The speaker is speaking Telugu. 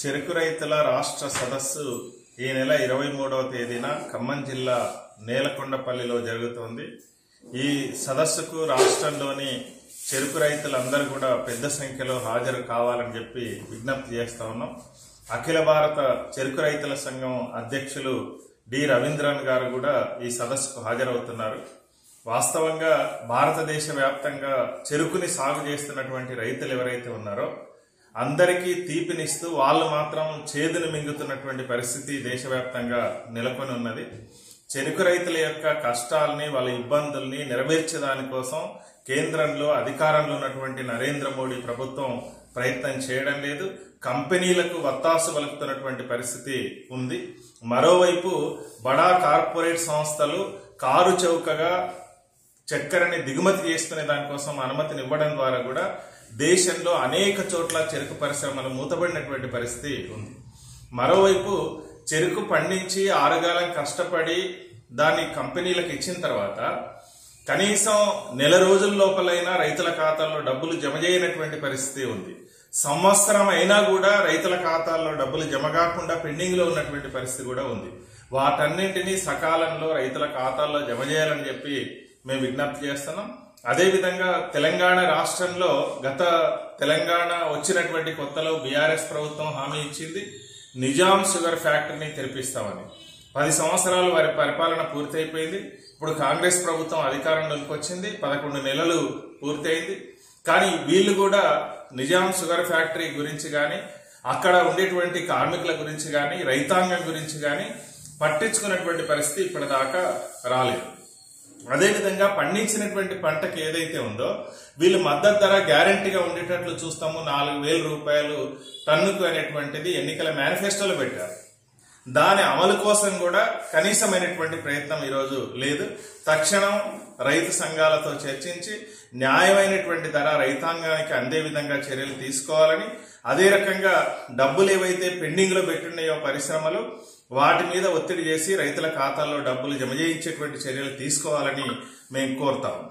చెరుకు రైతుల రాష్ట్ర సదస్సు ఈ నెల 23వ తేదీన ఖమ్మం జిల్లా నేలకొండపల్లిలో జరుగుతోంది. ఈ సదస్సుకు రాష్ట్రంలోని చెరుకు రైతులందరూ కూడా పెద్ద సంఖ్యలో హాజరు కావాలని చెప్పి విజ్ఞప్తి చేస్తా ఉన్నాం. అఖిల భారత చెరుకు రైతుల సంఘం అధ్యక్షులు డి రవీంద్రన్ గారు కూడా ఈ సదస్సుకు హాజరవుతున్నారు. వాస్తవంగా భారతదేశ వ్యాప్తంగా చెరుకుని సాగు చేస్తున్నటువంటి రైతులు ఎవరైతే ఉన్నారో అందరికీ తీపినిస్తూ వాళ్ళు మాత్రం చేదును మింగుతున్నటువంటి పరిస్థితి దేశవ్యాప్తంగా నెలకొని ఉన్నది. చెరుకు రైతుల యొక్క కష్టాలని వాళ్ళ ఇబ్బందుల్ని నెరవేర్చేదానికోసం కేంద్రంలో అధికారంలో ఉన్నటువంటి నరేంద్ర మోడీ ప్రభుత్వం ప్రయత్నం చేయడం లేదు. కంపెనీలకు వత్తాసు పలుకుతున్నటువంటి పరిస్థితి ఉంది. మరోవైపు బడా కార్పొరేట్ సంస్థలు కారు చౌకగా చక్కెరని దిగుమతి చేసుకునే దానికోసం అనుమతిని ఇవ్వడం ద్వారా కూడా దేశంలో అనేక చోట్ల చెరుకు పరిశ్రమలు మూతబడినటువంటి పరిస్థితి ఉంది. మరోవైపు చెరుకు పండించి ఆరుగాలం కష్టపడి దాన్ని కంపెనీలకు ఇచ్చిన తర్వాత కనీసం నెల రోజుల లోపలైనా రైతుల ఖాతాల్లో డబ్బులు జమ చేయనటువంటి పరిస్థితి ఉంది. సంవత్సరం అయినా కూడా రైతుల ఖాతాల్లో డబ్బులు జమ కాకుండా పెండింగ్ లో ఉన్నటువంటి పరిస్థితి కూడా ఉంది. వాటన్నింటినీ సకాలంలో రైతుల ఖాతాల్లో జమ చేయాలని చెప్పి మేము విజ్ఞప్తి చేస్తున్నాం. అదేవిధంగా తెలంగాణ రాష్ట్రంలో గత తెలంగాణ వచ్చినటువంటి కొత్తలో బీఆర్ఎస్ ప్రభుత్వం హామీ ఇచ్చింది నిజాం షుగర్ ఫ్యాక్టరీని తెరిపిస్తామని. 10 సంవత్సరాలు వారి పరిపాలన పూర్తయిపోయింది. ఇప్పుడు కాంగ్రెస్ ప్రభుత్వం అధికారంలోకి వచ్చింది. 11 నెలలు పూర్తయింది. కానీ వీళ్ళు కూడా నిజాం షుగర్ ఫ్యాక్టరీ గురించి కానీ అక్కడ ఉండేటువంటి కార్మికుల గురించి కానీ రైతాంగం గురించి కానీ పట్టించుకున్నటువంటి పరిస్థితి ఇప్పటిదాకా రాలేదు. అదేవిధంగా పండించినటువంటి పంటకి ఏదైతే ఉందో వీళ్ళు మద్దతు ధర గ్యారంటీగా ఉండేటట్లు చూస్తాము. 4,000 రూపాయలు టన్నుకు అనేటువంటిది ఎన్నికల మేనిఫెస్టోలో పెట్టారు. దాని అమలు కోసం కూడా కనీసమైనటువంటి ప్రయత్నం ఈరోజు లేదు. తక్షణం రైతు సంఘాలతో చర్చించి న్యాయమైనటువంటి ధర రైతాంగానికి అందే విధంగా చర్యలు తీసుకోవాలని, అదే రకంగా డబ్బులు ఏవైతే పెండింగ్ లో పెట్టున్నాయో పరిశ్రమలు వాటి మీద ఒత్తిడి చేసి రైతుల ఖాతాల్లో డబ్బులు జమ చేయించేటువంటి చర్యలు తీసుకోవాలని మేము కోరుతాము.